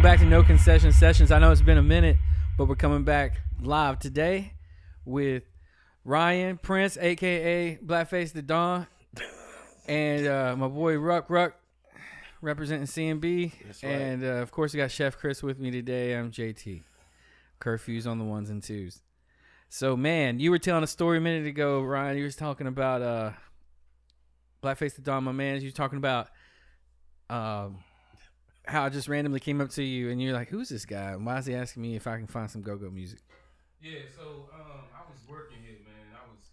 back to No Concession Sessions. I know it's been a minute, but we're coming back live today with Ryan Prince, a.k.a. Blackface the Don, and my boy Ruck representing CMB. That's right. And, of course, we got Chef Chris with me today. I'm JT. Curfews on the ones and twos. So, man, you were telling a story a minute ago, Ryan. You were talking about Blackface the Don, my man. You were talking about how I just randomly came up to you, and you're like, who's this guy? And why is he asking me if I can find some GoGo music? Yeah, so I was working here, man. I was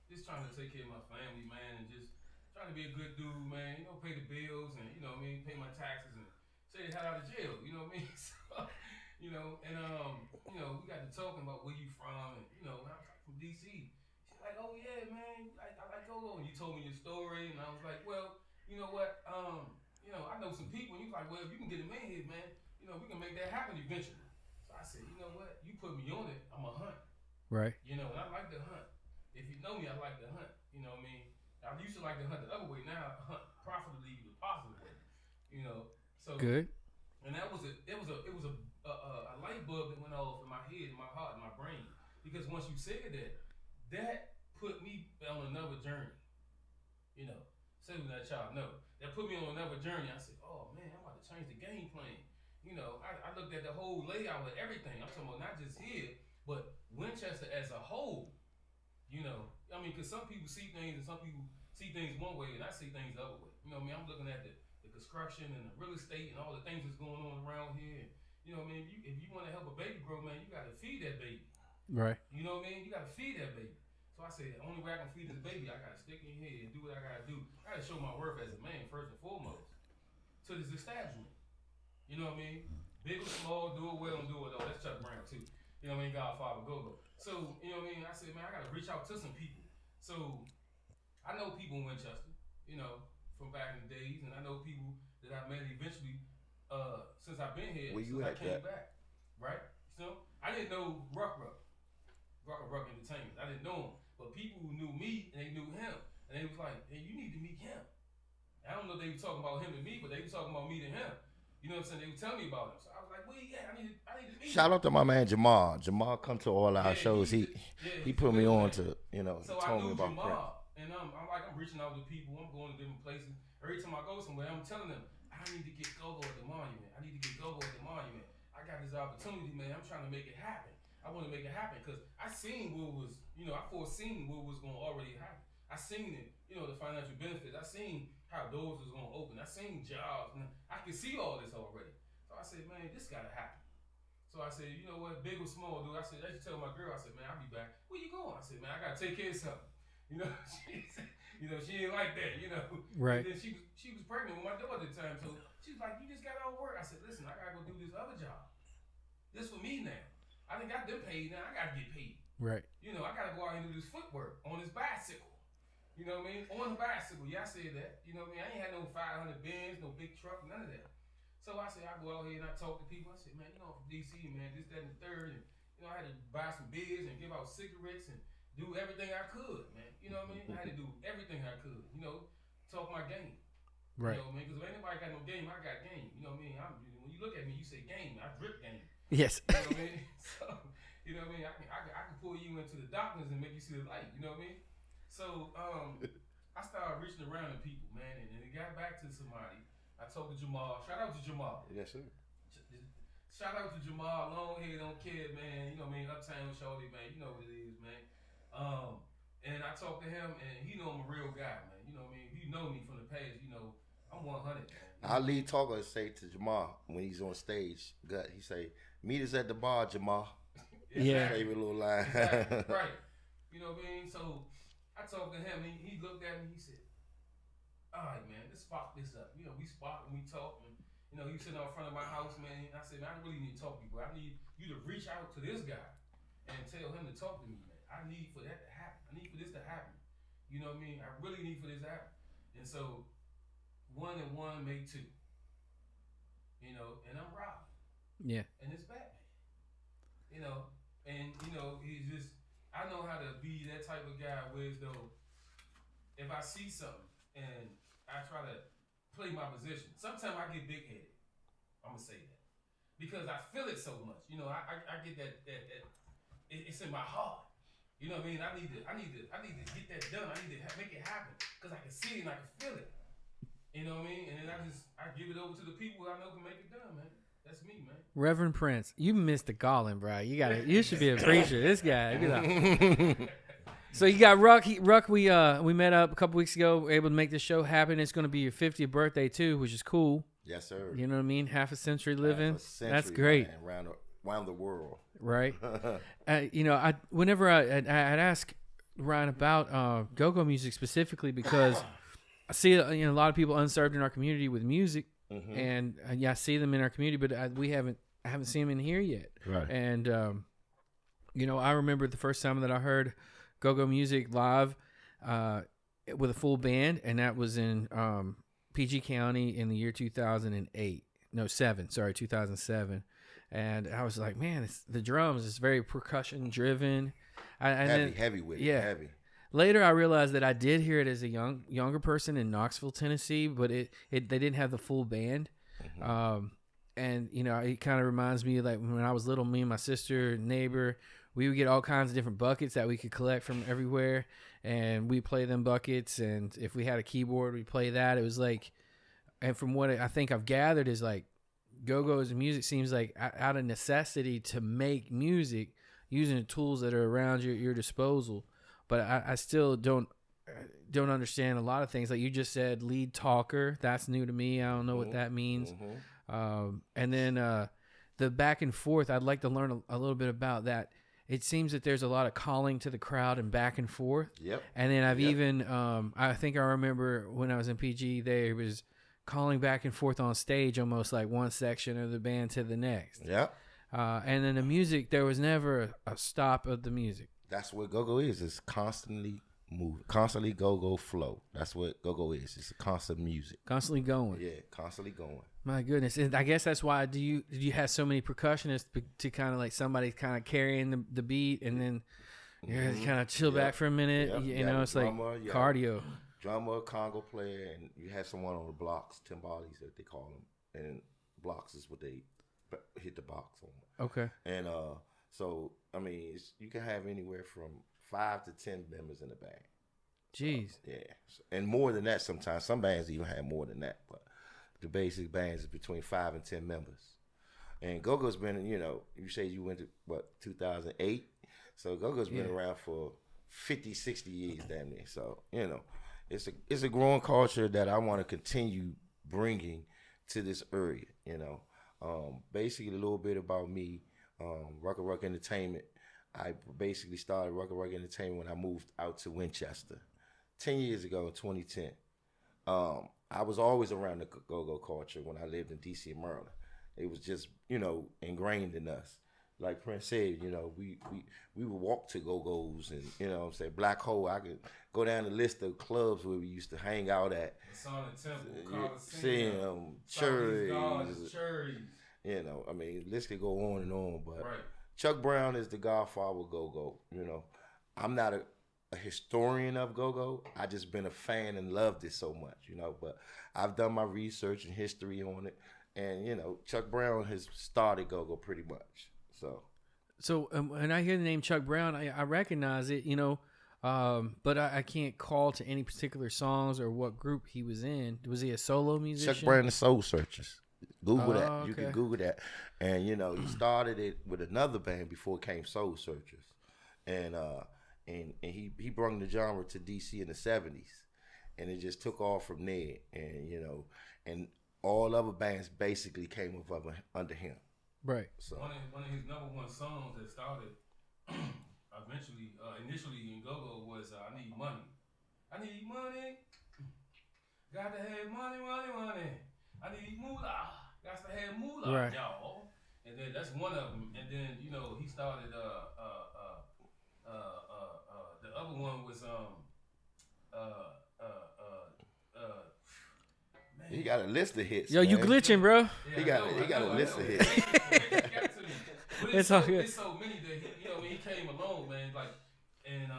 just trying to take care of my family, man, and just trying to be a good dude, man. You know, pay the bills and, you know what I mean, pay my taxes and stay the hell out of jail, you know what I mean? So, you know, and, you know, we got to talking about where you from, and, you know, I was like, from D.C. She's like, oh, yeah, man, I like GoGo. And you told me your story, and I was like, well, you know what, you know, I know some people, and you like, well, if you can get them in here, man, you know, we can make that happen eventually. So I said, you know what, you put me on it, I'm a hunt. Right. You know, and I like to hunt. If you know me, I like to hunt. You know what I mean? I used to like to hunt the other way. Now I hunt profitably the positive way. You know, so good. And that was it was a light bulb that went off in my head, in my heart, in my brain. Because once you said that put me on another journey. You know, so that y'all know. That put me on another journey. I said, oh man, I'm about to change the game plan. You know, I looked at the whole layout of everything. I'm talking about not just here, but Winchester as a whole. You know, I mean, because some people see things and some people see things one way and I see things the other way. You know what I mean? I'm looking at the construction and the real estate and all the things that's going on around here. And, you know what I mean? If you want to help a baby grow, man, you got to feed that baby. Right. You know what I mean? You got to feed that baby. So I said, the only way I can feed this baby, I got to stick in here and do what I got to do. I got to show my worth as a man, first and foremost, to this establishment. You know what I mean? Big or small, do it well and do it all. That's Chuck Brown, too. You know what I mean? Godfather, GoGo. So, you know what I mean? I said, man, I got to reach out to some people. So, I know people in Winchester, you know, from back in the days, and I know people that I met eventually since I've been here, Where you since I at came that? back, right? So, I didn't know Ruckarucks Entertainment. I didn't know him, but people who knew me and they knew him, and they was like, hey, you need to meet him. I don't know if they were talking about him and me, but they were talking about me to him. You know what I'm saying? They would tell me about him. So I was like, well, yeah, I need to meet him. Shout out to my man Jamal. Jamal come to all our shows. He put me on to, you know, so told me about Jamal, and I'm reaching out to people. I'm going to different places. Every time I go somewhere, I'm telling them, I need to get GoGo at the monument. I need to get GoGo at the monument. I got this opportunity, man. I'm trying to make it happen. I want to make it happen because I seen what was, you know, I foreseen what was going to already happen. I seen it, you know, the financial benefits. I seen how doors was going to open. I seen jobs. And I could see all this already. So I said, man, this got to happen. So I said, you know what, big or small, dude. I said, I just tell my girl, I said, man, I'll be back. Where you going? I said, man, I got to take care of something. You know, she ain't like that, you know. Right. And then she was pregnant with my daughter at the time. So she was like, you just got out of work. I said, listen, I got to go do this other job. This for me now. I done got them paid now. I got to get paid. Right. You know, I got to go out and do this footwork on this bicycle. You know what I mean? On the bicycle. Yeah, I said that. You know what I mean? I ain't had no 500 Benz, no big truck, none of that. So I said, I go out here and I talk to people. I said, man, you know, I'm from D.C., man, this, that, and the third. And, you know, I had to buy some beers and give out cigarettes and do everything I could, man. You know what I mean? I had to do everything I could, you know, talk my game. Right. You know what I mean? Because if anybody got no game, I got game. You know what I mean? When you look at me, you say game. I drip game. Yes. You know what I mean? So, you know what I mean? I can pull you into the darkness and make you see the light. You know what I mean? So, I started reaching around to people, man, and it got back to somebody. I told to Jamal. Shout out to Jamal. Yes, sir. Shout out to Jamal. Long hair, don't care, man. You know what I mean? Uptown shorty, man. You know what it is, man. And I talked to him, and he know I'm a real guy, man. You know what I mean? If you know me from the past, you know I'm 100, man. Our lead talker say to Jamal when he's on stage, he say, meet us at the bar, Jamal. Yeah. Favorite little line. Exactly. Right. You know what I mean? So I talked to him, and he looked at me, he said, all right, man, let's spark this up. You know, we spark and we talk, and, you know, he was sitting out front of my house, man, and I said, man, I really need to talk to you, bro. I need you to reach out to this guy and tell him to talk to me, man. I need for that to happen. I need for this to happen. You know what I mean? I really need for this to happen. And so, 1 and 1 make 2. You know, and I'm Robin. Yeah. And it's Batman. You know, and, you know, he's just, I know how to be that type of guy where as though if I see something and I try to play my position, sometimes I get big-headed. I'm gonna say that because I feel it so much. You know, I get that it's in my heart. You know what I mean? I need to get that done. I need to make it happen because I can see it and I can feel it. You know what I mean? And then I give it over to the people I know can make it done, man. That's me, man. Reverend Prince, you missed the calling, bro. You should be a preacher. This guy. Be like, so you got Ruck. Ruck, we met up a couple weeks ago. We were able to make this show happen. It's going to be your 50th birthday too, which is cool. Yes, sir. You know what I mean? Half a century living. That's Century, great. man, around the world. Right. You know, whenever I'd ask Ryan about go-go music specifically because I see a lot of people unserved in our community with music, and I see them in our community, but I haven't seen them in here yet. Right. And I remember the first time that I heard go-go music live with a full band, and that was in PG County in the year 2007. And I was like, man, the drums is very percussion driven. Heavy with it. Yeah. Heavy. Later, I realized that I did hear it as a younger person in Knoxville, Tennessee, but they didn't have the full band. And it kind of reminds me of like when I was little, me and my sister, neighbor, we would get all kinds of different buckets that we could collect from everywhere, and we play them buckets. And if we had a keyboard, we'd play that. It was like, and from what I think I've gathered is like, go-go's music seems like out of necessity to make music using the tools that are around your disposal. But I still don't understand a lot of things. Like you just said, lead talker. That's new to me. I don't know what that means. And then the back and forth, I'd like to learn a little bit about that. It seems that there's a lot of calling to the crowd and back and forth. Yep. And then I've even, I think I remember when I was in PG, there was calling back and forth on stage, almost like one section of the band to the next. Yeah. And then the music, there was never a stop of the music. That's what go-go is. It's constantly moving, constantly go-go flow. That's what go-go is. It's a constant music. Constantly going. Yeah, constantly going. My goodness. And I guess that's why did you have so many percussionists to kind of like somebody kind of carrying the beat, and then you kind of chill back for a minute. Yep. You know, it's drummer, like cardio. Drummer, congo player, and you have someone on the blocks, timbales that they call them, and blocks is what they hit the box on. Okay. And so I mean, you can have anywhere from 5 to 10 members in the band. Jeez. Yeah, and more than that sometimes. Some bands even have more than that, but the basic bands is between 5 and 10 members. And go-go's been, you say you went to 2008, so go-go's been around for 50, 60 years, damn near. So it's a growing culture that I want to continue bringing to this area. Basically a little bit about me. Ruckarucks Entertainment. I basically started Ruckarucks Entertainment when I moved out to Winchester 10 years ago in 2010. I was always around the go-go culture when I lived in D.C. and Maryland. It was just, ingrained in us. Like Prince said, we would walk to go-go's and, say Black Hole. I could go down the list of clubs where we used to hang out at. Masonic Temple, Coliseum, Cherries. List could go on and on, but Chuck Brown is the godfather of go-go. I'm not a historian of go-go. I just been a fan and loved it so much, but I've done my research and history on it, and Chuck Brown has started go-go pretty much. So when I hear the name Chuck Brown, I recognize it, but I can't call to any particular songs or what group he was in. Was he a solo musician? Chuck Brown, the Soul Searchers. Google that. Okay. You can Google that. And he started it with another band before it came Soul Searchers, and he brought the genre to DC in the 70s, and it just took off from there. And and all other bands basically came up under him. Right. So one of his number one songs that started initially in go-go was "I Need Money." I need money. Got to have money. I need moolah. Got to have moolah, right, y'all. And then that's one of them. And then he started the other one was man. He got a list of hits. Yo, man. You glitching, bro? Yeah, he got a list of hits. It's all good. It's so many that he came along, man. And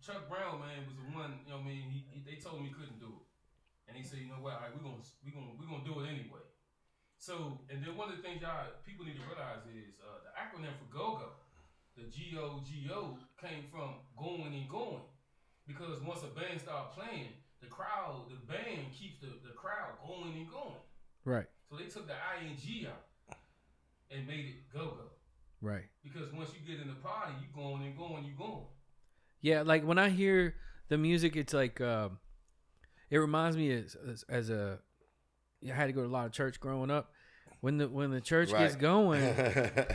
Chuck Brown, man, was the one. They told him he couldn't do it, and he said, all right, we're gonna do it anyway. So, and then one of the things people need to realize is the acronym for GoGo, the GOGO, came from going and going. Because once a band starts playing, the band keeps the crowd going and going. Right. So they took the ing out and made it go-go. Right. Because once you get in the party, you going and going, you going. Yeah, like when I hear the music, it's like it reminds me as a I had to go to a lot of church growing up. When the church gets going,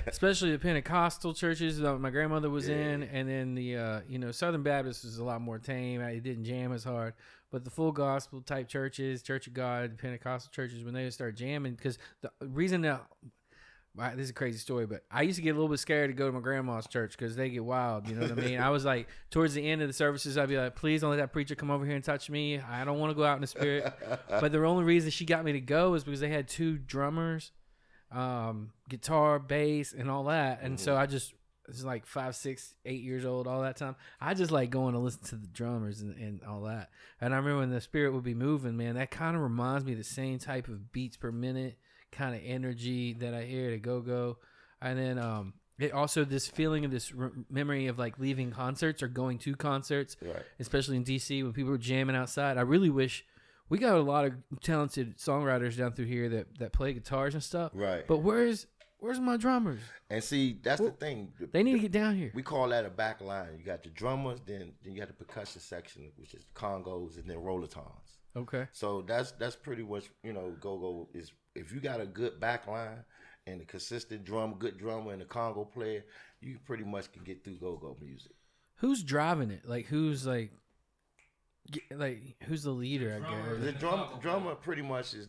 especially the Pentecostal churches that my grandmother was in, and then the Southern Baptist was a lot more tame. It didn't jam as hard. But the full gospel type churches, Church of God, Pentecostal churches, when they start jamming, because the reason that this is a crazy story, but I used to get a little bit scared to go to my grandma's church because they get wild. You know what I mean? I was like, towards the end of the services, I'd be like, please don't let that preacher come over here and touch me. I don't want to go out in the spirit. But the only reason she got me to go is because they had 2 drummers, guitar, bass, and all that. And so I was like 5, 6, 8 years old all that time. I just like going to listen to the drummers and all that. And I remember when the spirit would be moving, man, that kind of reminds me of the same type of beats per minute kind of energy that I hear at GoGo. And then it also this feeling of this memory of like leaving concerts or going to concerts, right, especially in DC when people were jamming outside. I really wish we got a lot of talented songwriters down through here that play guitars and stuff. Right. But where's my drummers? And see, that's the thing. They need to get down here. We call that a back line. You got the drummers, then you got the percussion section, which is congos and then rollertons. Okay. So that's pretty much, GoGo is, if you got a good back line and a consistent good drummer and a congo player, you pretty much can get through GoGo music. Who's driving it? Like who's the leader? I guess the drummer pretty much is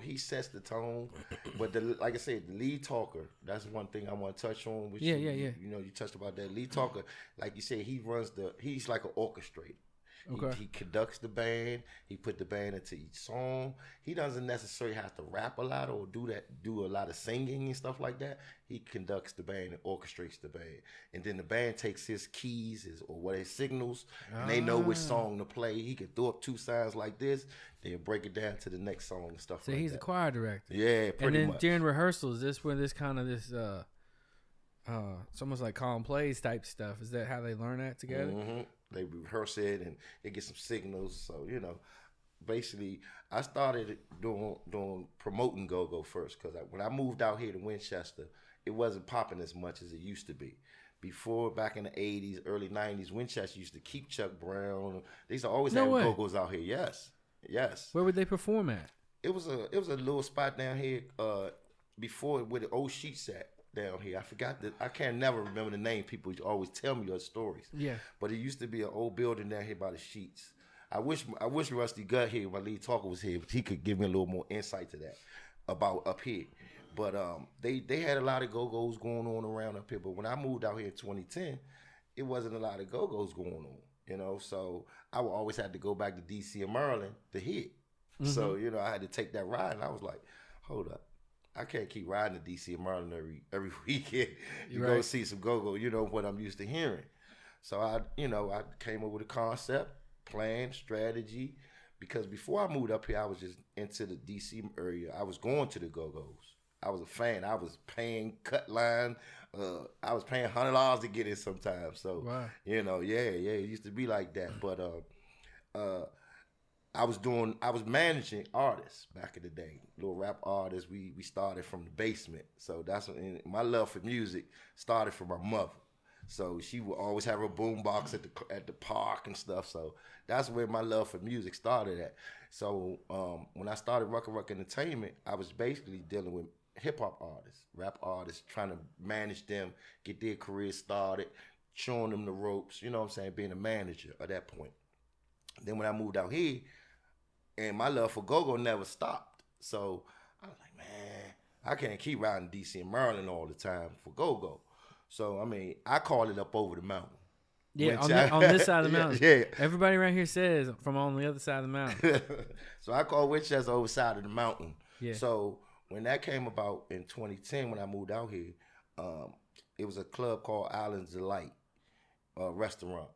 he sets the tone, but like I said, the lead talker. That's one thing I want to touch on. Which you touched about that lead talker. Like you said, he's like an orchestrator. Okay. He conducts the band. He put the band into each song. He doesn't necessarily have to rap a lot or do a lot of singing and stuff like that. He conducts the band and orchestrates the band. And then the band takes his keys or his signals, and they know which song to play. He can throw up 2 signs like this, then break it down to the next song and stuff like that. So he's the choir director. Yeah, pretty much. And then during rehearsals, this where this kind of this it's almost like calling plays type stuff. Is that how they learn that together? Mm-hmm. They rehearse it and they get some signals. So, basically I started doing promoting GoGo first because when I moved out here to Winchester, it wasn't popping as much as it used to be. Before, back in the 80s, early 90s, Winchester used to keep Chuck Brown. They used to always have GoGos out here. Yes. Where would they perform at? It was a little spot down here before where the old Sheets at. Down here, I can't never remember the name. People always tell me those stories. Yeah, but it used to be an old building down here by the Sheets. I wish Rusty Gut here, my lead talker, was here, but he could give me a little more insight to that about up here. But they had a lot of go-go's going on around up here. But when I moved out here in 2010, it wasn't a lot of go-go's going on. So I would always have to go back to DC and Maryland to hit. Mm-hmm. So I had to take that ride, and I was like, hold up. I can't keep riding to DC and Maryland every weekend to go see some go-go, what I'm used to hearing. So I came up with a concept, plan, strategy, because before I moved up here, I was just into the DC area. I was going to the go-go's. I was a fan. I was paying cut line. I was paying $100 to get in sometimes. So, wow. It used to be like that. But I was managing artists back in the day, little rap artists. We started from the basement, so that's when my love for music started from my mother. So she would always have her boombox at the park and stuff. So that's where my love for music started at. So when I started Ruckarucks Entertainment, I was basically dealing with hip hop artists, rap artists, trying to manage them, get their careers started, showing them the ropes. You know what I'm saying? Being a manager at that point. Then when I moved out here. And my love for GoGo never stopped. So I was like, man, I can't keep riding DC and Maryland all the time for GoGo. So, I called it up over the mountain. Yeah, on this side of the mountain. Yeah. Everybody around here says from on the other side of the mountain. So I called Winchester over side of the mountain. Yeah. So when that came about in 2010, when I moved out here, it was a club called Island's Delight restaurant.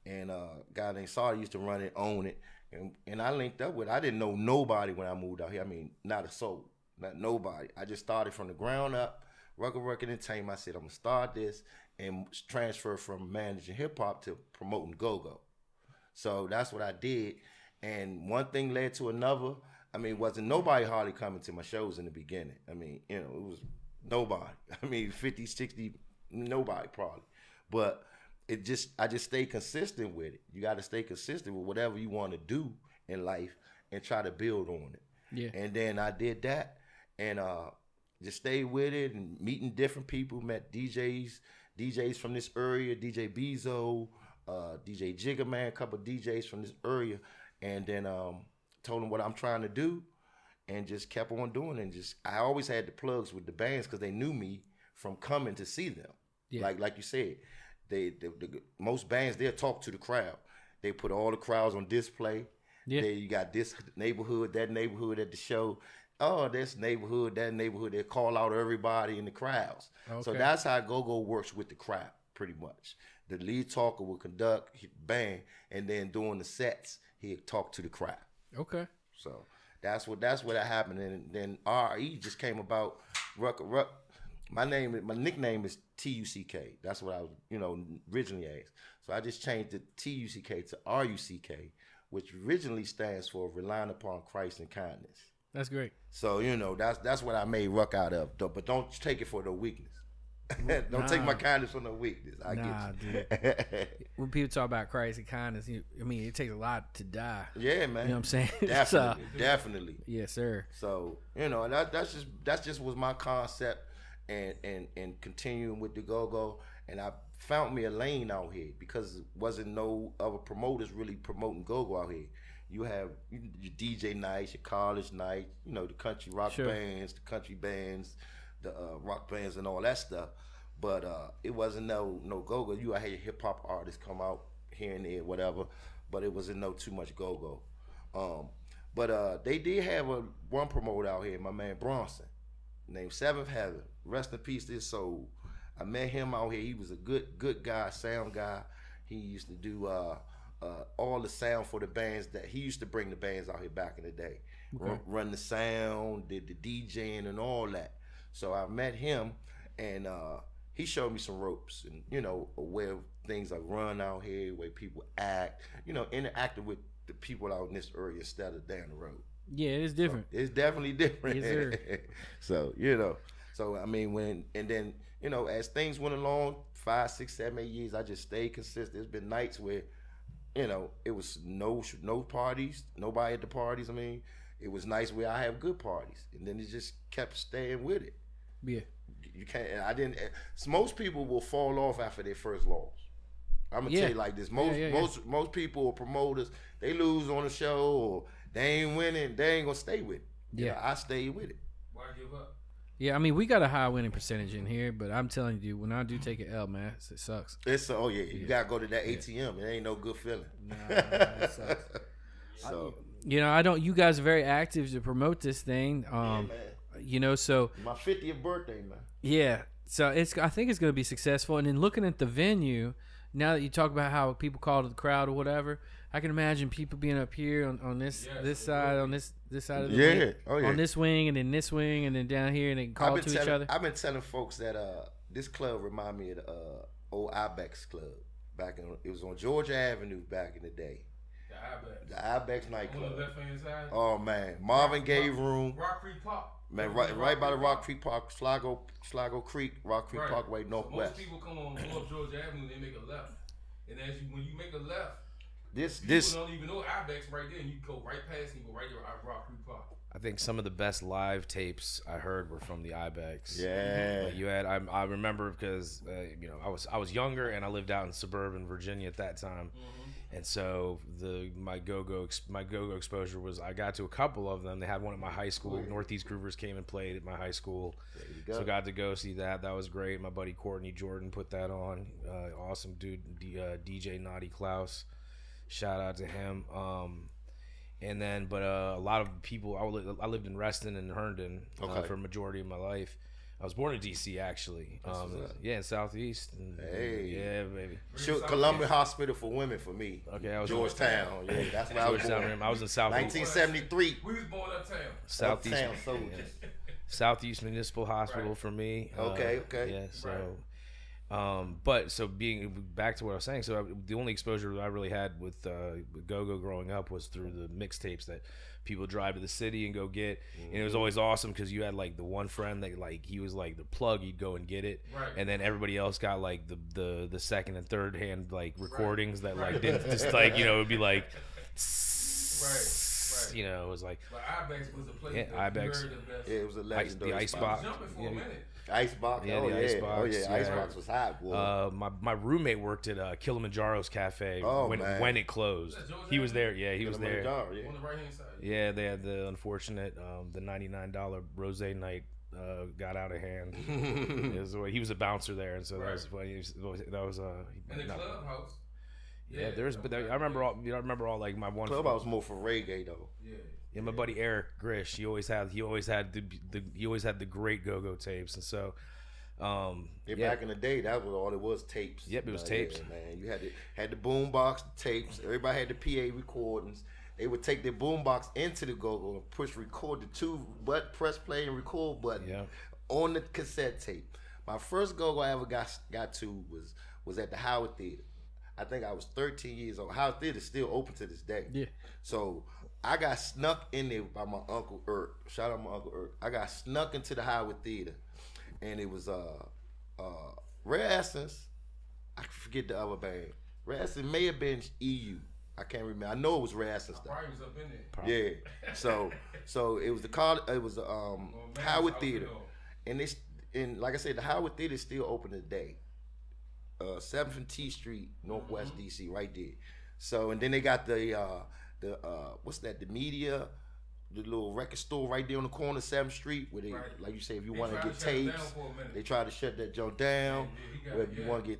And a guy named Sardi used to run it, own it. And I linked up with, I didn't know nobody when I moved out here. Not a soul. Not nobody. I just started from the ground up. Ruckarucks Entertainment. I said I'm gonna start this and transfer from managing hip hop to promoting GoGo. So that's what I did. And one thing led to another. I mean, wasn't nobody hardly coming to my shows in the beginning. I mean, you know, it was nobody. I mean, 50, 60, nobody probably. But I just stayed consistent with it. You got to stay consistent with whatever you want to do in life and try to build on it. Yeah. And then I did that and just stayed with it and meeting different people, met DJs from this area, DJ Bezo, DJ Jiggerman, a couple of DJs from this area, and then told them what I'm trying to do and just kept on doing it. And just I always had the plugs with the bands because they knew me from coming to see them. Yeah. Like you said, the most bands, they'll talk to the crowd. They put all the crowds on display. Yeah. You got this neighborhood, that neighborhood at the show. Oh, this neighborhood, that neighborhood. They call out everybody in the crowds. Okay. So that's how GoGo works with the crowd, pretty much. The lead talker will conduct band, and then during the sets, he'll talk to the crowd. Okay. So that's what happened, and then RE just came about. Ruck. My nickname is Tuck. That's what I was, originally asked. So I just changed the Tuck to Ruck, which originally stands for Relying Upon Christ and Kindness. That's great. So that's what I made Ruck out of. But don't take it for no weakness. Don't take my kindness for no weakness. I get you. Dude. When people talk about Christ and kindness, it takes a lot to die. Yeah, man. You know what I'm saying? Definitely. Yes, sir. So that's just was my concept, and continuing with the GoGo, and I found me a lane out here because wasn't no other promoters really promoting GoGo out here. You have your DJ nights, your college nights, the country rock bands, the country bands, the rock bands and all that stuff, but it wasn't no GoGo. You had your hip hop artists come out here and there, whatever, but it wasn't no too much GoGo. But they did have one promoter out here, my man Bronson, named Seventh Heaven. Rest in peace to his soul. I met him out here. He was a good guy, sound guy. He used to do all the sound for the bands that he used to bring the bands out here back in the day. Okay. Run the sound, did the DJing and all that. So I met him, and he showed me some ropes, and where things are run out here, where people act, interacting with the people out in this area instead of down the road. Yeah, it's different. So it's definitely different. Yes, sir. So I mean as things went along, 5, 6, 7, 8 years, I just stayed consistent. There's been nights where, it was no parties, nobody at the parties. I mean, it was nice where I have good parties, and then it just kept staying with it. Yeah, you can't. I didn't. Most people will fall off after their first loss. I'm gonna tell you like this. Most people or promoters, they lose on the show or they ain't winning. They ain't gonna stay with it. Yeah, I stayed with it. Why give up? Yeah, I mean, we got a high winning percentage in here, but I'm telling you, when I do take an L, man, it sucks. You gotta go to that ATM. It ain't no good feeling. Nah, it sucks. So I don't. You guys are very active to promote this thing. Man. So my 50th birthday, man. Yeah, so I think it's going to be successful. And then looking at the venue, now that you talk about how people call to the crowd or whatever, I can imagine people being up here on this side, on this side of the wing, on this wing, and then this wing, and then down here, and they call to each other. I've been telling folks that this club remind me of the old Ibex Club it was on Georgia Avenue back in the day. The Ibex nightclub. On the left hand side. Oh man, Marvin Gaye room. Rock Creek Park. Man, right by the Rock Creek Park, Sligo Creek, Rock Creek Parkway, Northwest. Most people come on Georgia Avenue, they make a left, and when you make a left, this people don't even know Ibex right there, and you go right past and go right there at Rock Creek Park. I think some of the best live tapes I heard were from the Ibex. Yeah, you had. I remember because I was younger and I lived out in suburban Virginia at that time. Mm-hmm. And so my GoGo exposure was, I got to a couple of them. They had one at my high school. Northeast Groovers came and played at my high school. There you go. So I got to go see that. That was great. My buddy Courtney Jordan put that on. Awesome dude, DJ Naughty Klaus. Shout out to him. And then, but a lot of people, I lived in Reston and Herndon for a majority of my life. I was born in D.C. actually. In Southeast. Hey. Yeah, baby. Columbia Hospital for Women for me. Okay, I was Georgetown. Yeah, that's where I was born. I was in Southeast. 1973. We was born uptown. Southeast. Uptown soldiers. Southeast Municipal Hospital for me. Okay. Yeah. So, but so being back to what I was saying, so the only exposure I really had with GoGo growing up was through the mixtapes that people drive to the city and go get, and it was always awesome because you had like the one friend that like he was like the plug, you'd go and get it, and then everybody else got like the second and third hand like recordings that like didn't just like it would be like. It was like. But Ibex was a place that Ibex. you heard the best. Yeah, it was a legendary The ice spot. box. Jumping for a minute. Icebox. Yeah, Oh the yeah. Icebox, Oh yeah. yeah. Icebox was hot, boy. My roommate worked at Kilimanjaro's Cafe man. when it closed. He was there. Yeah, he was there. Yeah. On the right hand side. Yeah, they had the unfortunate the $99 rose night got out of hand. He was a bouncer there, and so that was funny. That was And the clubhouse. Yeah, I remember all like my one. Clubhouse was more for reggae though. Yeah, my buddy Eric Grish, he always had the great GoGo tapes, and so back in the day, that was all it was, tapes. Yep, it was tapes. Yeah, man, you had the boom box, the tapes. Everybody had the PA recordings. They would take their boom box into the GoGo and record the press play and record button on the cassette tape. My first GoGo I ever got to was at the Howard Theater. I think I was 13 years old. Howard Theater is still open to this day. Yeah. So I got snuck in there by my Uncle Ert. Shout out my Uncle Ert. I got snuck into the Howard Theater, and it was Rare Essence. I forget the other band. Rare Essence may have been EU. I can't remember. I know it was Rare Essence. Probably was up in there. Yeah. So it was Howard Theater, and like I said, the Howard Theater is still open today. 7th and T Street, Northwest DC, right there. So, and then they got the what's that? The media, the little record store right there on the corner of 7th Street, where they, like you say, if you want to get tapes, they try to shut that junk down. Where if you want to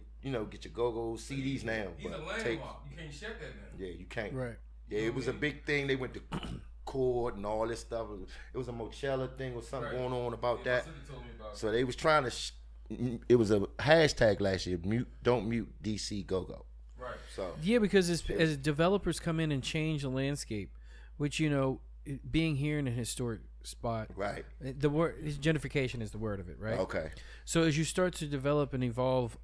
get your GoGo CDs now, He's but a landmark. tapes, You can't shut that now. yeah, you can't. Right. Yeah, it was a big thing. They went to court and all this stuff. It was a Mochella thing or something going on about that. So they was trying to. It was a hashtag last year. Don't mute DC GoGo. Right. So yeah, because as developers come in and change the landscape, which being here in a historic spot, right. The word gentrification is the word of it, right? Okay. So as you start to develop and evolve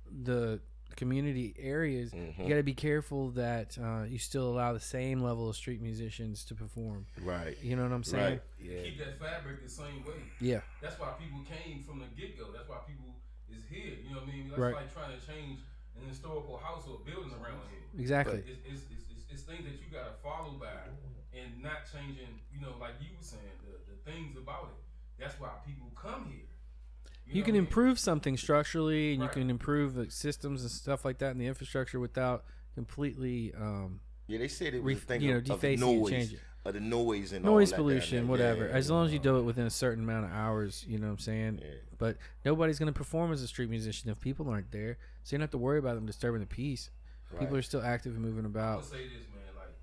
the community areas, you got to be careful that you still allow the same level of street musicians to perform. Right. You know what I'm saying? Right. Yeah. Keep that fabric the same way. Yeah. That's why people came from the get-go. That's why people is here. You know what I mean? That's right. like trying to change an historical house or building around here. Exactly. But it's things that you got to follow by and not changing, like you were saying, the things about it. That's why people come here. You can improve something structurally, and you can improve the systems and stuff like that in the infrastructure without completely. They said it was defacing and changing. Of the noise and noise all pollution, that. Whatever. As long as you do it within a certain amount of hours, you know what I'm saying. Yeah. But nobody's going to perform as a street musician if people aren't there, so you don't have to worry about them disturbing the peace. Right. People are still active and moving about. I'm gonna say this, man. Like,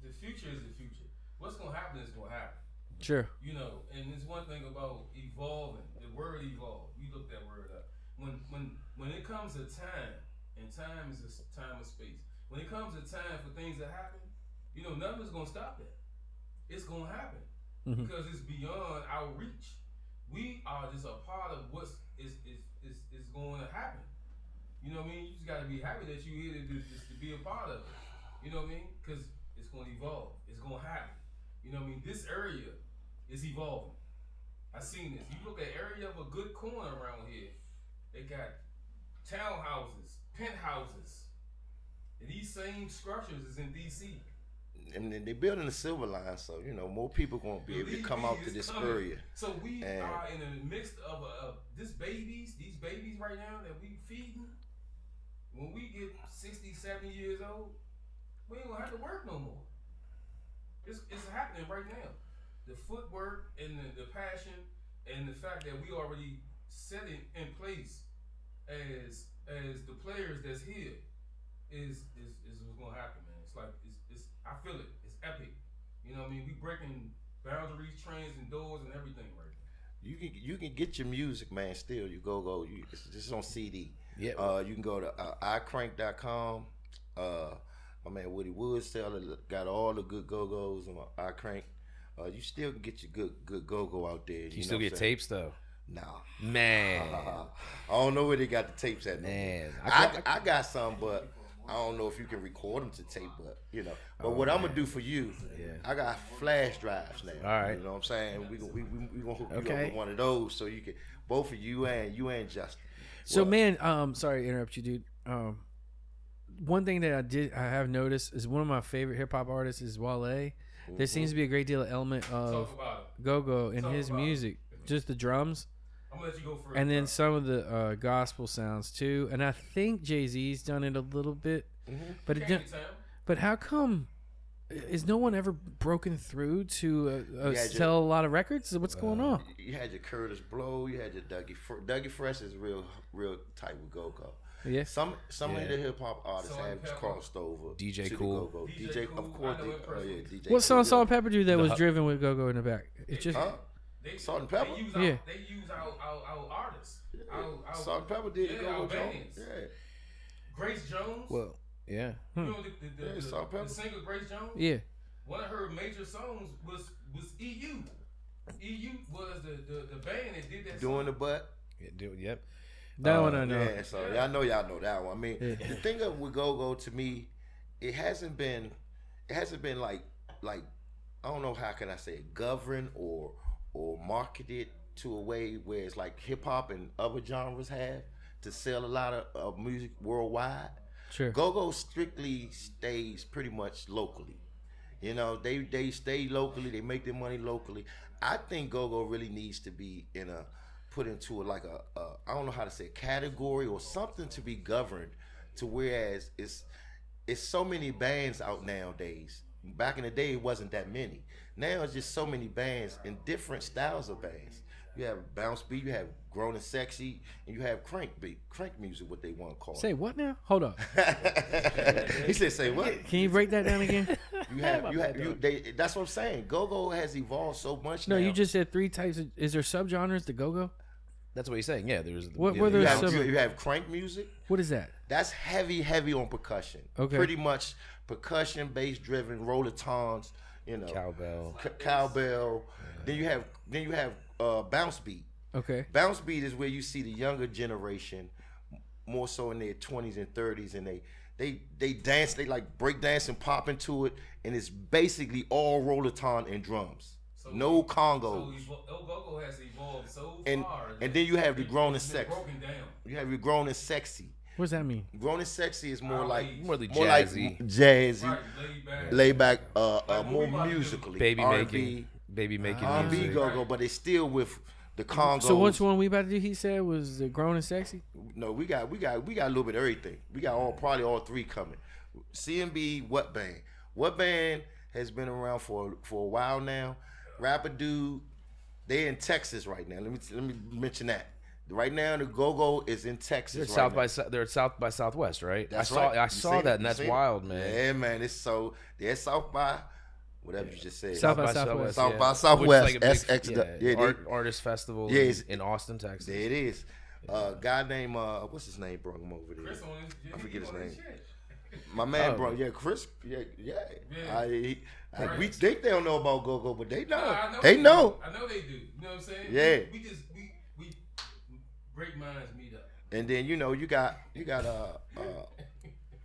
the future is the future. What's gonna happen is gonna happen. Sure. And there's one thing about evolving. The word evolve. You look that word up. When it comes to time, and time is a time of space. When it comes to time for things to happen, nothing's gonna stop that. It's gonna happen because it's beyond our reach. We are just a part of what's is going to happen. You know what I mean? You just gotta be happy that you're here to be a part of it. You know what I mean? Because it's gonna evolve. It's gonna happen. You know what I mean? This area is evolving. I seen this. You look at area of a good corner around here. They got townhouses, penthouses, and these same structures is in DC. And they're building the Silver Line, so more people gonna be able to come out to this area. So we are in the midst of these babies right now that we feeding. When we get 60, 70 years old, we ain't gonna have to work no more. It's happening right now. The footwork and the passion and the fact that we already set it in place as the players that's here is what's gonna happen, man. It's like it's I feel it. It's epic. You know what I mean? We breaking boundaries, trains, and doors and everything right now. You can get your music, man. Still, you go. It's just on CD. Yeah. You can go to iCrank.com. My man Woody Woods got all the good GoGos on iCrank. you still can get your good go-go out there. You still get tapes though. Nah, man. I don't know where they got the tapes at. Man, I got some, but I don't know if you can record them to tape. But But what I'm gonna do for you, I got flash drives now. All right, you know what I'm saying? We gonna hook you up with one of those so you can both of you and Justin. So man, sorry to interrupt you, dude. One thing that I have noticed is one of my favorite hip hop artists is Wale. Mm-hmm. There seems to be a great deal of element of go-go in his music, just the drums. I'm gonna let you go first. And then some of the gospel sounds too. And I think Jay-Z's done it a little bit, but how come? Is no one ever broken through to sell a lot of records? What's going on? You had your Curtis Blow, you had your Dougie Fresh is real tight with go-go. Yeah. Some of the hip hop artists have crossed over. DJ to Cool. The go-go. DJ, of course. DJ. What song Salt and Pepper do that was driven with go-go in the back? It's just Salt and Pepper. They use our artists. Salt and Pepper did the go-go Jones. Yeah. Grace Jones. Well, yeah. You know the singer Grace Jones. Yeah. One of her major songs was EU. EU was the band that did that. Doing the butt. Yep. That one I know. Yeah, so I know y'all know that one. I mean, the thing with go-go to me, it hasn't been like I don't know how can I say it, governed or marketed to a way where it's like hip hop and other genres have to sell a lot of music worldwide. Sure. Go-go strictly stays pretty much locally. You know, they stay locally, they make their money locally. I think go-go really needs to be put into like a I don't know how to say category or something to be governed to whereas it's so many bands out nowadays. Back in the day it wasn't that many. Now it's just so many bands and different styles of bands. You have bounce beat, you have grown and sexy, and you have crank music, what they want to call it. Say what now? Hold up. He said, "Say what?" Can you break that down again? That's what I'm saying. Go-go has evolved so much. No, now. you just said 3 types. Is there subgenres to go-go? That's what he's saying. Yeah, there's. What you were there? you have crank music. What is that? That's heavy on percussion. Okay. Pretty much percussion, bass driven, rollertones. You know, cowbell. Yeah. Then you have bounce beat. Okay. Bounce beat is where you see the younger generation, more so in their 20s and 30s, and they dance, they like break dance and pop into it, and it's basically all rollertone and drums. So no congos. So go-go has evolved so far. And then you have the grown and sexy. Broken down. You have your grown and sexy. What does that mean? Grown and sexy is more like jazzy, right, laid back, like more musically. Baby making R&B music. go-go, but it's still with the congos. So which one we about to do? He said was the grown and sexy. No, we got a little bit of everything. We got probably all 3 coming. CMB, What Band? What Band has been around for a while now. Rapper Dude, they're in Texas right now. Let me mention that. Right now, the go-go is in Texas. They're South by Southwest, right? That's I saw that, and that's wild, man. Yeah, man. They're South by whatever you just said. South by Southwest. South by Southwest. Artist festival in Austin, Texas. There it is. Guy named what's his name? Brought him over there. I forget his name. My man, bro. Yeah, Chris. Yeah. We think they don't know about go-go, but they know. They know. I know they do. You know what I'm saying? Yeah. We great minds meet up. And then you got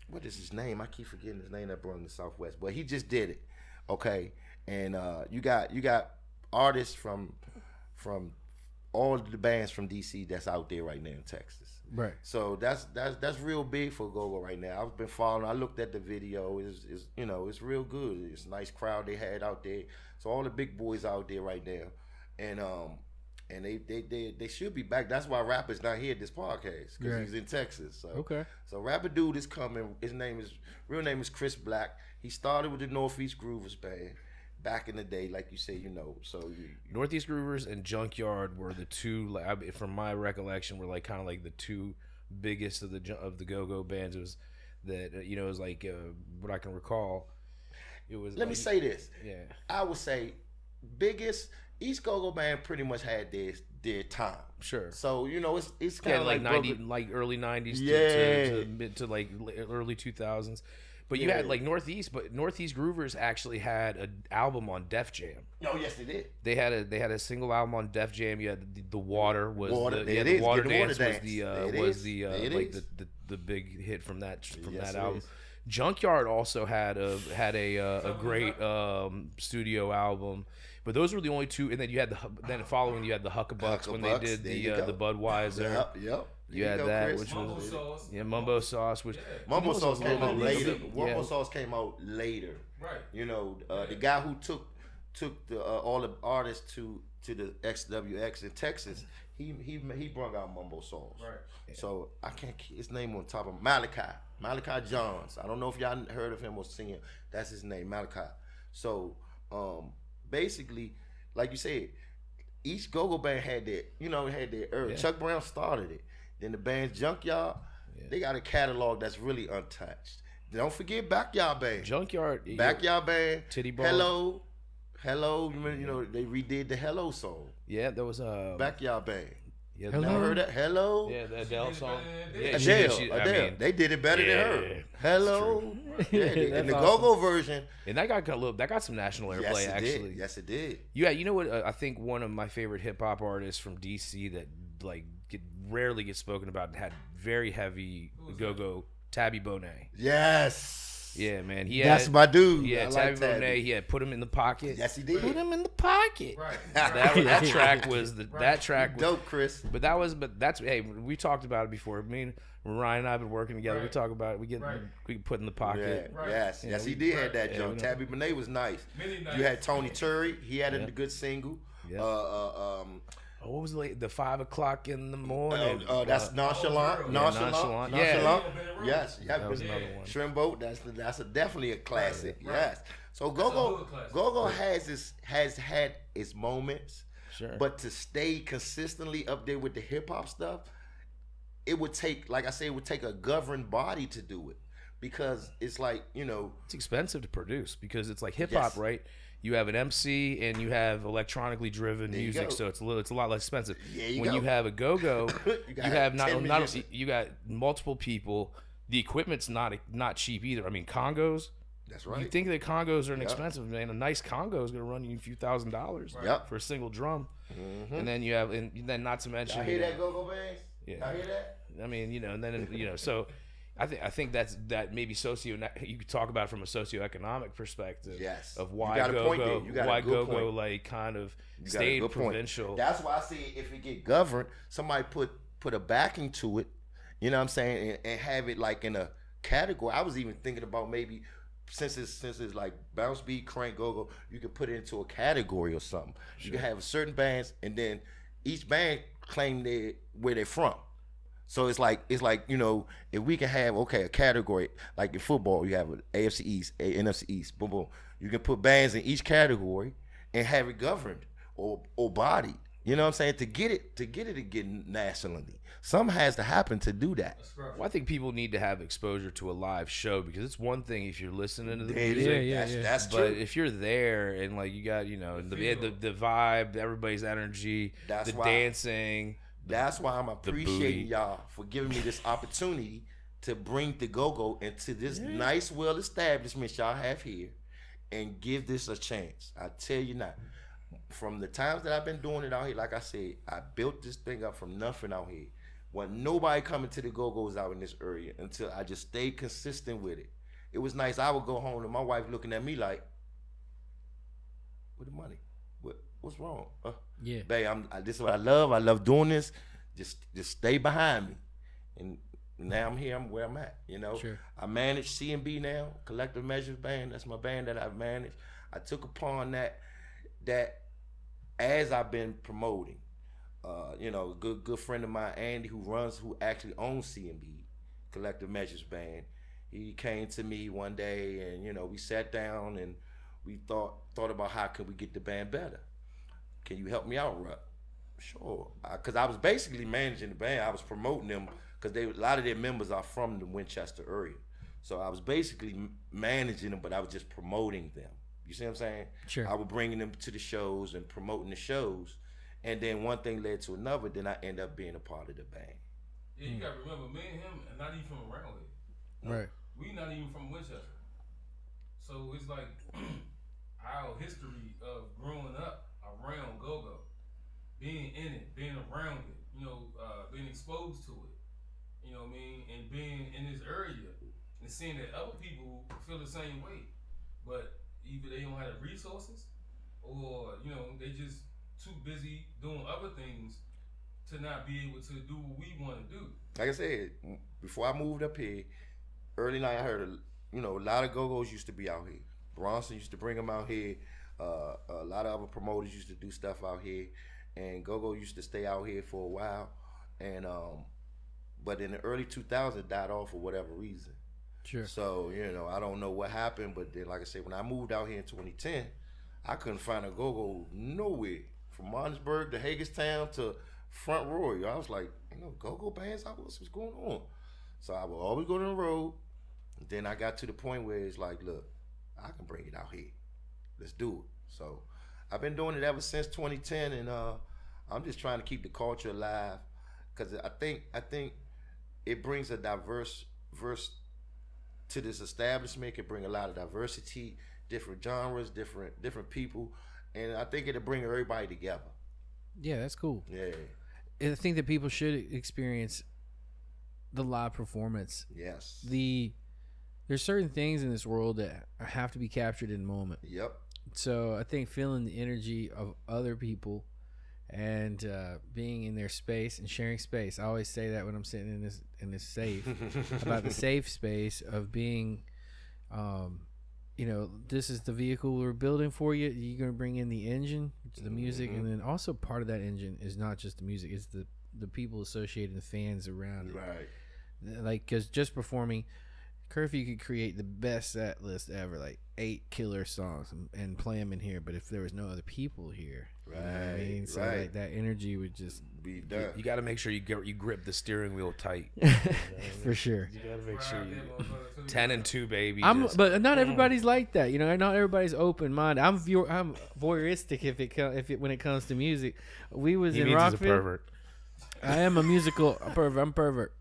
what is his name? I keep forgetting his name that brought him to Southwest, but he just did it. Okay, and you got artists from all the bands from DC that's out there right now in Texas. Right. So that's real big for go-go right now. I've been following. I looked at the video. It's real good. It's a nice crowd they had out there. So all the big boys out there right now, and they should be back. That's why Rapper's not here at this podcast because he's in Texas. So So Rapper Dude is coming. His real name is Chris Black. He started with the Northeast Groovers band back in the day, like you say, So Northeast Groovers and Junkyard were the 2, from my recollection, were like kind of like the 2 biggest of the go-go bands. It was that it was like what I can recall. It was. Let me say this. Yeah. I would say biggest. Each go-go band pretty much had their time. Sure. So it's kind of like early 90s to mid to like early 2000s. But you had like Northeast Groovers actually had an album on Def Jam. Oh yes, they did. They had a single album on Def Jam. You had the Water was Water, the Water Dance Dance. was the big hit from that album. Junkyard also had a great studio album, but those were the only two. And then you had following you had the Huckabucks when they did the Budweiser. Yep. You had that, Chris. which Mumbo was Sauce. Mumbo Sauce, which Mumbo Sauce came out later. Yeah. Mumbo Sauce came out later. Right. You know, the guy who took the all the artists to the XWX in Texas, he brought out Mumbo Sauce. Right. So I can't keep his name on top of Malachi Johns. I don't know if y'all heard of him or seen him. That's his name, Malachi. So basically, like you said, each go-go band had their era. Yeah. Chuck Brown started it. Then the band's Junkyard, they got a catalog that's really untouched. Don't forget Backyard Band. Backyard Band. Titty Ball. Hello. You know they redid the Hello song. Yeah, there was Backyard Band. Yeah, Never heard that? Hello. Yeah, the Adele song. Yeah, Adele. They did it better than her. Hello. Yeah, and the go-go version. And that got some national airplay actually. Yes, it did. Yeah, you know what? I think one of my favorite hip hop artists from DC that rarely gets spoken about and had very heavy go-go, Tabby Bonet. Yes. Yeah, man. That's my dude. Yeah, Tabby Bonet. He had Put Him in the Pocket. Yes, he did. Put Him in the Pocket. Right. That track was dope, Chris. But that's hey, we talked about it before. Me and Ryan and I have been working together. We talk about it. We can put in the pocket. Yeah, yes, he did have that joke. Tabby Bonet was nice. You had Tony Turry. He had a good single. Yeah. What was the 5 o'clock in the morning? That's Nonchalant. Nonchalant. Yeah. Yes. That was another one. Shrimbo. That's definitely a classic. Right. Yes. So go-go has had its moments. Sure. But to stay consistently up there with the hip hop stuff, it would take, like I say, it would take a governed body to do it, because it's like, it's expensive to produce because it's like hip hop, right? You have an MC and you have electronically driven music, so it's a lot less expensive. When you have a go-go, you have you got multiple people. The equipment's not cheap either. I mean, congos. That's right. You think that congos are inexpensive, man? A nice congo is going to run you a few $1,000s for a single drum, and then you have, and then not to mention, I hear that go-go bands. Yeah, I hear that. I mean, and then so. I think that maybe you could talk about it from a socioeconomic perspective. Yes. Of why go-go like kind of stayed provincial. Point. That's why I say if it get governed, somebody put a backing to it, you know what I'm saying, and have it like in a category. I was even thinking about maybe since it's like bounce beat, crank, go-go, you could put it into a category or something. Sure. You can have certain bands, and then each band claim where they're from. So it's like if we can have a category like in football, you have an AFC East, NFC East, boom boom. You can put bands in each category and have it governed or bodied. You know what I'm saying? To get it again nationally, something has to happen to do that. Well, I think people need to have exposure to a live show, because it's one thing if you're listening to the music, that's true. But if you're there and like you got the vibe, everybody's energy, dancing. That's why I'm appreciating y'all for giving me this opportunity to bring the go-go into this nice, well establishment y'all have here and give this a chance. I tell you now, from the times that I've been doing it out here, like I said, I built this thing up from nothing out here. When nobody coming to the go-go's out in this area until I just stayed consistent with it. It was nice. I would go home and my wife looking at me like, "Where the money? What's wrong?" Babe, this is what I love. I love doing this. Just stay behind me. And now I'm here. I'm where I'm at. Sure. I manage C&B now, Collective Measures Band. That's my band that I've managed. I took upon that as I've been promoting. A good friend of mine, Andy, who actually owns C&B, Collective Measures Band. He came to me one day, and we sat down and we thought about how could we get the band better. Can you help me out, Ruck? Sure. Because I was basically managing the band. I was promoting them because a lot of their members are from the Winchester area. So I was basically managing them, but I was just promoting them. You see what I'm saying? Sure. I was bringing them to the shows and promoting the shows. And then one thing led to another. Then I ended up being a part of the band. Yeah, you got to remember, me and him are not even from around here. Right. We not even from Winchester. So it's like our history of growing up around go-go, being in it, being around it, being exposed to it, you know what I mean, and being in this area and seeing that other people feel the same way, but either they don't have the resources or they just too busy doing other things to not be able to do what we want to do. Like I said, before I moved up here, early night I heard a lot of go-go's used to be out here. Bronson used to bring them out here. A lot of other promoters used to do stuff out here, and go-go used to stay out here for a while. And but in the early 2000s, it died off for whatever reason. Sure. So I don't know what happened, but then, like I said, when I moved out here in 2010, I couldn't find a go-go nowhere, from Martinsburg to Hagerstown to Front Royal. I was like, go-go bands, what's going on? So I would always go on the road. Then I got to the point where it's like, look, I can bring it out here. Let's do it. So I've been doing it ever since 2010, and I'm just trying to keep the culture alive, because I think it brings a diverse to this establishment. It can bring a lot of diversity, different genres, different people, and I think it'll bring everybody together. Yeah, that's cool. Yeah. And I think that people should experience the live performance. Yes. There's certain things in this world that have to be captured in the moment. Yep. So I think feeling the energy of other people and being in their space and sharing space. I always say that when I'm sitting in this safe about the safe space of being, this is the vehicle we're building for you. You're going to bring in the engine, which is the music, and then also part of that engine is not just the music; it's the people associated, the fans around it. Right. Like, because just performing. Curfew could create the best set list ever, like 8 killer songs, and play them in here. But if there was no other people here, right, you know what I mean? So right. like, that energy would just be done. You got to make sure you grip the steering wheel tight. For sure. You got to make sure you 10 and 2, baby. But not everybody's like that, Not everybody's open minded. I'm voyeuristic when it comes to music. We was in Rockville. He's a pervert. I am a musical pervert. I'm pervert.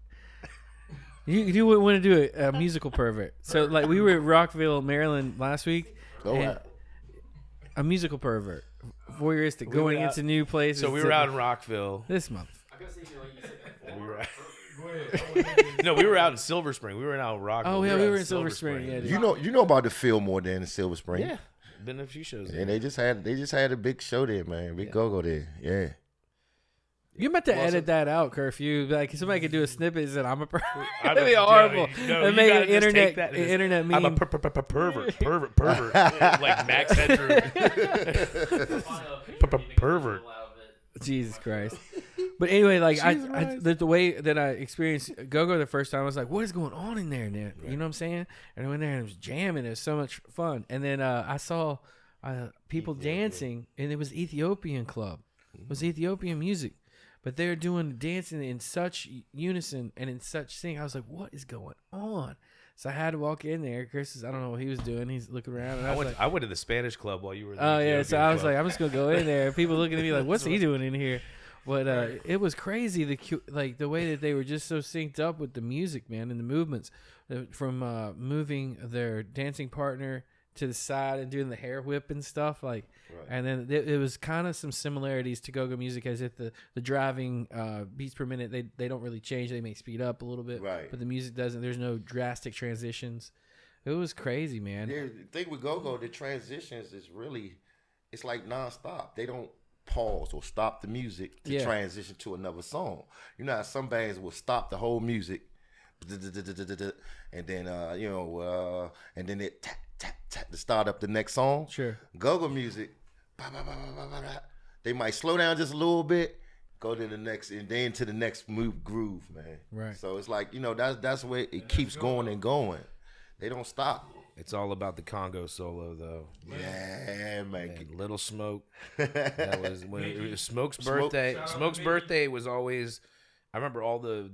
You wouldn't want to do a musical pervert. So, like, we were at Rockville, Maryland last week. A musical pervert. Voyeuristic. Going into new places. So, we were out in Rockville. This month. I gotta say, like you said that Go ahead. No, we were out in Silver Spring. We were out in Rockville. Oh, yeah, we were in Silver Spring. Yeah, You know about the Fillmore there in Silver Spring. Yeah. Been to a few shows there. And they just had a big show there, man. Big go-go there. Yeah. You meant to edit that out, Curfew. Like, somebody could do a snippet and said, I'm a pervert. That'd be horrible. And make an internet meme. I'm a pervert. Like Max Headroom. Pervert. Jesus Christ. But anyway, like, the way that I experienced go-go the first time, I was like, what is going on in there? You know what I'm saying? And I went there and it was jamming. It was so much fun. And then I saw people dancing, and it was Ethiopian club. It was Ethiopian music. But they're doing dancing in such unison and in such sync. I was like, what is going on? So I had to walk in there. Chris, I don't know what he was doing. He's looking around. And I went to the Spanish club while you were there. Oh, yeah. So I was like, I'm just going to go in there. People looking at me like, what's he doing in here? But it was crazy, the way that they were just so synced up with the music, man, and the movements. From moving their dancing partner to the side and doing the hair whip and stuff, like, right. And then it was kind of some similarities to go-go music, as if the driving beats per minute, they don't really change. They may speed up a little bit, right? But the music doesn't. There's no drastic transitions. It was crazy, man. The thing with go-go, the transitions is really, it's like nonstop. They don't pause or stop the music to transition to another song. You know how some bands will stop the whole music, and then and then it tap tap tap to start up the next song. Sure. Go-go music, they might slow down just a little bit, go to the next, and then to the next groove, man. Right. So it's like, that's the way it keeps going and going. They don't stop. It's all about the Congo solo, though. Yeah, man. Little Smoke. That was when it was Smoke's birthday. Smoke's birthday was always. I remember all the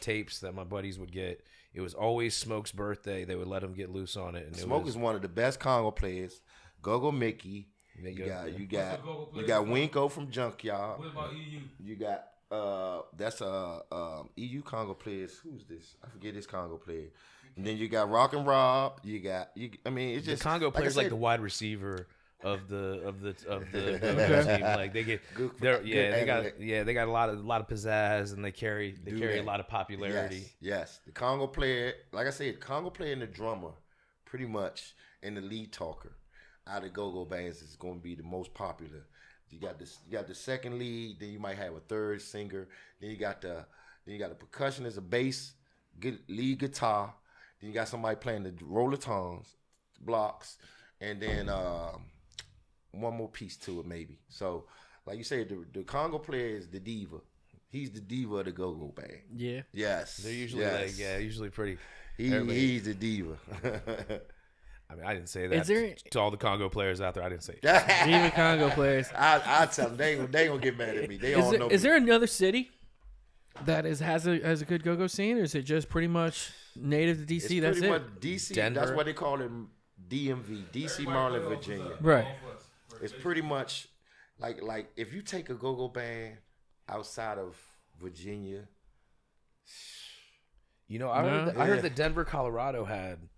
tapes that my buddies would get. It was always Smoke's birthday. They would let him get loose on it. And Smoke is one of the best Congo players. Go-Go Mickey. You got Winko from Junkyard. What about EU? You got That's EU Congo players. Who's this? I forget this Congo player. And then you got Rock and Rob. I mean, it's just the Congo players like the wide receiver of the team. Like they get, they got a lot of pizzazz, and they carry a lot of popularity. Yes. The Congo player, like I said, Congo player and the drummer, pretty much, and the lead talker out of go-go bands is going to be the most popular. You got the second lead, then you might have a third singer, then you got the percussionist, a bass, lead guitar, then you got somebody playing the roller tones, blocks, and then one more piece to it maybe. So, like you said, the Congo player is the diva. He's the diva of the go-go band. Yeah. Yes. They're usually usually pretty. He's the diva. I mean, I didn't say that to all the Congo players out there. I didn't say that. Even Congo players. I tell them they gonna get mad at me. They all know. Is there another city that has a good go-go scene, or is it just pretty much native to DC? It's that's pretty it. much DC. Denver. That's why they call it DMV, DC, Maryland, Virginia. Right. It's pretty much like if you take a go-go band outside of Virginia. You know, I heard that Denver, Colorado had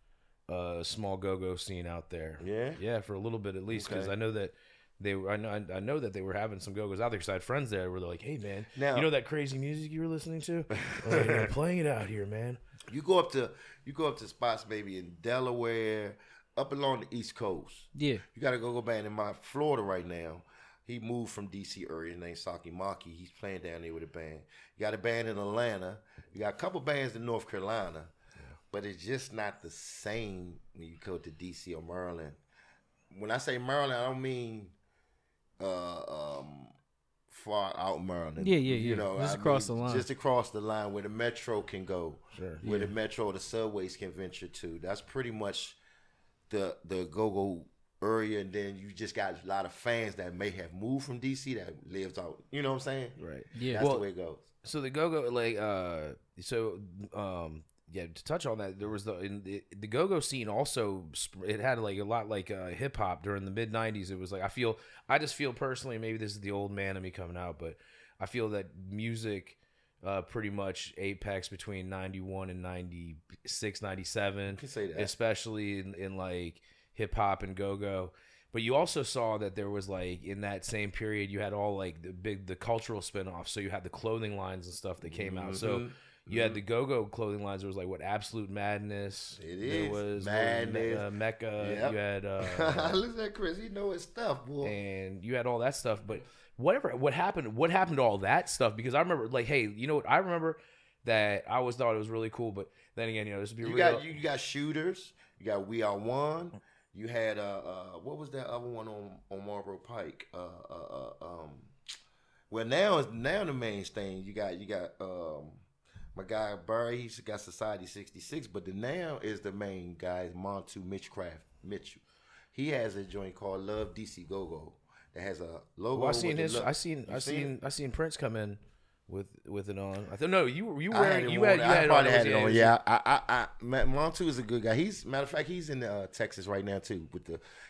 a small go-go scene out there. Yeah, for a little bit at least, because I know that I know that they were having some go-go's out there. Because I had friends there where they're like, "Hey, man, you know that crazy music you were listening to? They're playing it out here, man." You go up to spots maybe in Delaware, up along the East Coast. Yeah. You got a go-go band in Florida right now. He moved from DC area. His name's Saki Maki. He's playing down there with a band. You got a band in Atlanta. You got a couple bands in North Carolina. But it's just not the same when you go to DC or Maryland. When I say Maryland, I don't mean far out Maryland. Yeah. You know, just across the line. Just across the line where the metro can go. Sure. Where the metro or the subways can venture to. That's pretty much the go-go area. And then you just got a lot of fans that may have moved from DC that lives out. You know what I'm saying? Right. Yeah. That's the way it goes. So the go-go, yeah, to touch on that, there was the go-go scene also. It had like a lot like hip hop during the mid '90s. It was like I just feel personally, maybe this is the old man of me coming out, but I feel that music pretty much apex between 91 and 96, 97. You can say that, especially in like hip hop and go-go. But you also saw that there was like in that same period, you had all like the cultural spinoffs. So you had the clothing lines and stuff that came out. So you had the go-go clothing lines. There was like Absolute Madness. There was Madness, Mecca. Yep. You had listen to Chris. He know his stuff, boy. And you had all that stuff. But what happened to all that stuff? Because I remember like, hey, you know what? I remember that I always thought it was really cool. But then again, this would be real. You got Shooters. You got We Are One. You had what was that other one on Marlboro Pike? Well, now the main thing. You got my guy Barry. He's got Society 66, but the now is the main guy is Montu Mitchell. He has a joint called Love DC Go-Go that has a logo. Well, I seen Prince come in with it on. I thought no, you wearing you had it on. Yeah, I Montu is a good guy. Matter of fact, he's in Texas right now too.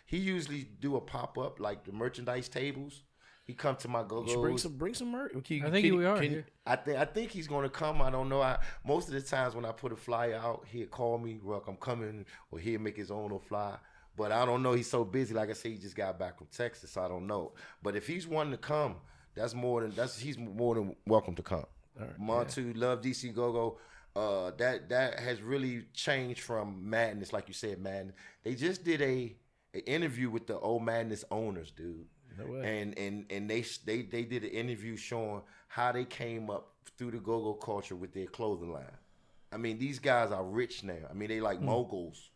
He usually do a pop up like the merchandise tables. He come to my go-go's. Bring some merch. I think we are. I think he's gonna come. I don't know. Most of the times when I put a flyer out, he'll call me, Ruck, I'm coming, or he'll make his own flyer. But I don't know. He's so busy. Like I said, he just got back from Texas. So I don't know. But if he's wanting to come, he's more than welcome to come. Right, Montu, Love DC Go-Go. That has really changed from Madness, like you said, Madness. They just did an interview with the old Madness owners, dude. No way. And they did an interview showing how they came up through the go-go culture with their clothing line. I mean, these guys are rich now. I mean, they like moguls.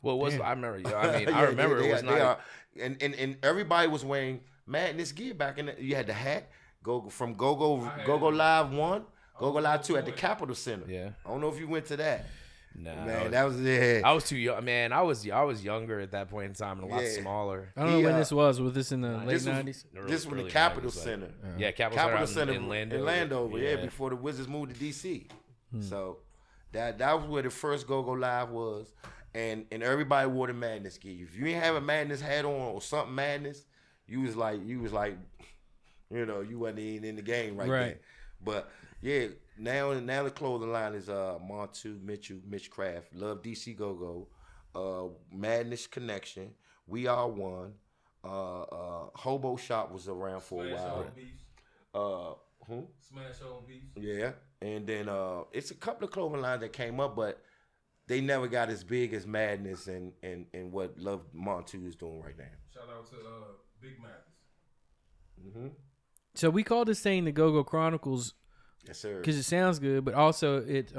Well, it was I remember. I mean, I remember it was not. And everybody was wearing Madness gear back in. You had the hat. GoGo Live 1, GoGo Live 2 at the Capitol Center. Yeah. I don't know if you went to that. No, man, that was it. I was too young, man. I was younger at that point in time and a lot smaller. I don't know when this was. Was this in the late 90s? This was the Capitol Center. Yeah, Capitol Center in Landover. Yeah, before the Wizards moved to DC. So that was where the first GoGo Live was, and everybody wore the Madness gear. If you ain't have a Madness hat on or something Madness, you was like, you wasn't even in the game right then. But yeah, now the clothing line is Montu, Mitch Craft, Love DC GoGo, Madness Connection, We Are One, Hobo Shop was around for a Smash while. on beats. Smash on beats. Yeah, and then it's a couple of clothing lines that came up, but they never got as big as Madness and what Love Montu is doing right now. Shout out to Big Max. Mm-hmm. So we call this thing the GoGo Chronicles. Yes, sir. Because it sounds good, but also it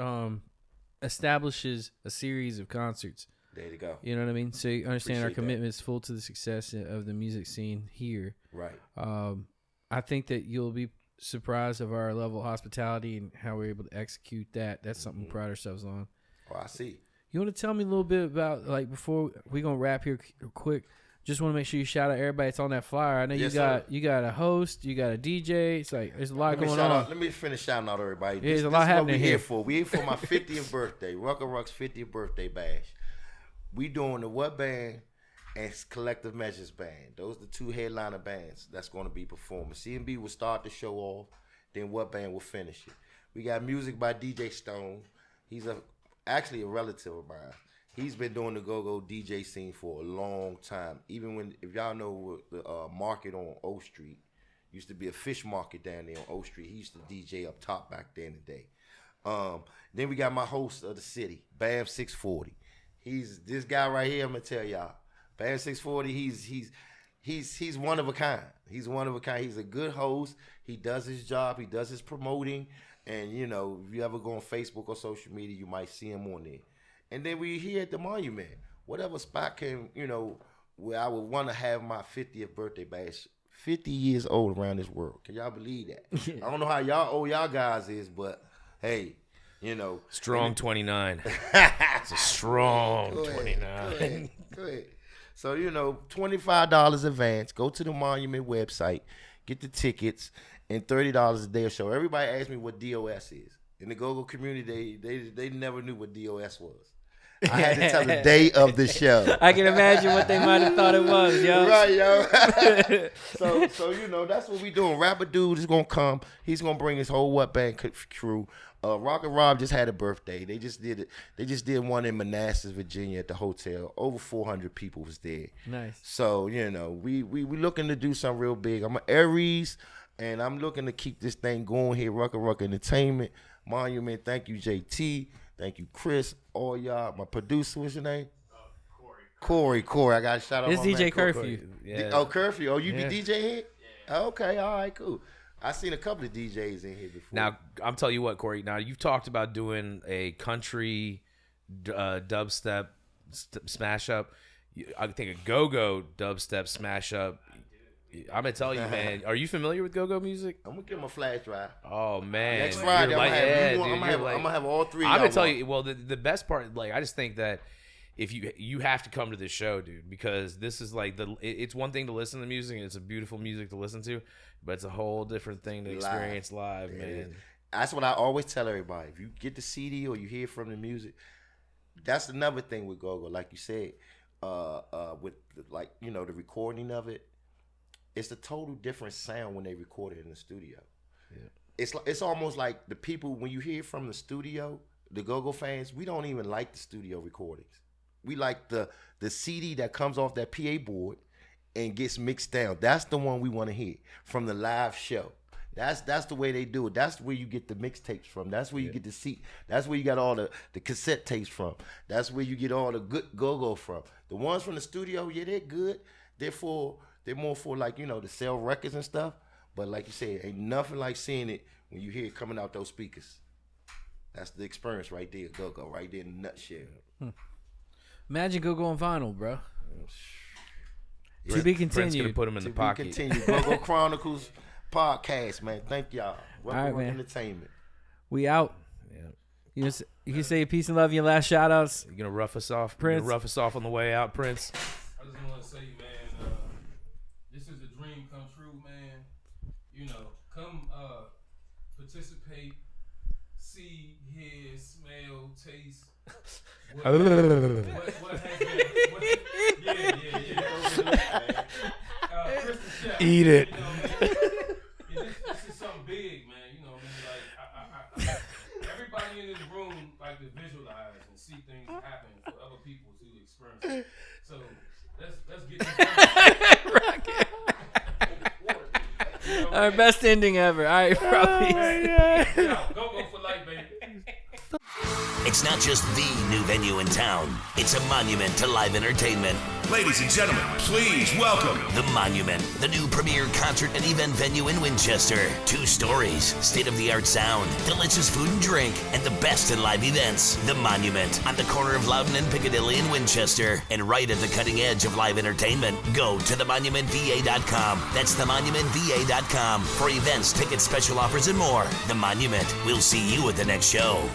establishes a series of concerts. There you go. You know what I mean? So you understand our Appreciate that. commitment is full to the success of the music scene here. Right. I think that you'll be surprised of our level of hospitality and how we're able to execute that. That's something we pride ourselves on. Oh, I see. You want to tell me a little bit about, like, before we're going to wrap here quick, just want to make sure you shout out everybody that's on that flyer. I know Yes, you got a host, you got a DJ. It's like there's a lot going on. Let me finish shouting out everybody. Yeah, there's a This lot is what happening we here. for. We here for my 50th birthday, Ruckarucks 50th birthday bash. We doing the What Band and Collective Measures Band. Those are the two headliner bands that's going to be performing. C&B will start the show off, then What Band will finish it. We got music by DJ Stone. He's actually a relative of mine. He's been doing the go-go DJ scene for a long time. Even if y'all know the market on O Street, used to be a fish market down there on O Street. He used to DJ up top back then in the day. Then we got my host of the city, Bam 640. He's this guy right here. I'm gonna tell y'all, Bam 640. He's one of a kind. He's one of a kind. He's a good host. He does his job. He does his promoting. And you know, if you ever go on Facebook or social media, you might see him on there. And then we here at the Monument, whatever spot can, you know, where I would want to have my 50th birthday bash. 50 years old around this world. Can y'all believe that? I don't know how y'all old y'all guys is, but hey, you know. Strong 29. It's a strong 29. Go ahead. So, you know, $25 advance. Go to the Monument website, get the tickets, and $30 a day of show. Everybody asks me what DOS is. In the GoGo community, they never knew what DOS was. I had to tell the day of the show. I can imagine what they might have thought it was, yo. Right, yo. so you know, that's what we doing. Rapper Dude is gonna come. He's gonna bring his whole What Band crew. Rock and Rob just had a birthday. They just did it. They just did one in Manassas, Virginia, at the hotel. Over 400 people was there. Nice. So you know, we looking to do something real big. I'm an Aries, and I'm looking to keep this thing going here. Ruck Entertainment, Monument. Thank you, JT. Thank you, Chris. All y'all. My producer, what's your name? Corey. I got to shout out It's my DJ man, Curfew. Yeah. Oh, Curfew. Oh, you Yeah. be DJ here? Yeah. Okay, all right, cool. I seen a couple of DJs in here before. Now, I'm telling you what, Corey. Now, you've talked about doing a country dubstep smash up. I think a go-go dubstep smash up. I'm going to tell you, man. Are you familiar with go-go music? I'm going to give him a flash drive. Oh, man. Next Friday, You're I'm dude, going to have all three. I'm going to tell you, well, the best part, like, I just think that if you have to come to this show, dude, because this is like it's one thing to listen to music and it's a beautiful music to listen to, but it's a whole different thing to experience live, man. That's what I always tell everybody. If you get the CD or you hear from the music, that's another thing with go-go. Like you said, with like, you know, the recording of it, it's a total different sound when they record it in the studio. Yeah. It's almost like the people, when you hear from the studio, the go-go fans, we don't even like the studio recordings. We like the CD that comes off that PA board and gets mixed down. That's the one we want to hear from the live show. That's the way they do it. That's where you get the mixtapes from. That's where you get the seat. That's where you got all the cassette tapes from. That's where you get all the good go-go from. The ones from the studio, yeah, they're good. They're more for, like, you know, to sell records and stuff. But like you said, ain't nothing like seeing it when you hear it coming out those speakers. That's the experience right there, go-go, right there in a nutshell. Imagine GoGo on vinyl, bro. Yeah. To be Brent's continued. gonna put him in the pocket. Continue. GoGo Chronicles podcast, man. Thank y'all. All right, man. Entertainment. We out. Yeah. You can say peace and love in your last shout outs. You gonna rough us off, Prince? You gonna rough us off on the way out, Prince? I just want to say, man, this is a dream come true, man. You know, come participate, see, hear, smell, taste. What has been? Kristen Chef, Eat it. You know what I mean? This is something big, man. You know what I mean? Like, So let's get this going. Rocket. All right, best ending ever. All right, probably. Yeah, go for life, baby. It's not just the new venue in town. It's a monument to live entertainment. Ladies and gentlemen, please welcome The Monument, the new premier concert and event venue in Winchester. 2 stories, state-of-the-art sound, delicious food and drink, and the best in live events. The Monument, on the corner of Loudon and Piccadilly in Winchester, and right at the cutting edge of live entertainment. Go to themonumentva.com. That's themonumentva.com for events, tickets, special offers, and more. The Monument. We'll see you at the next show.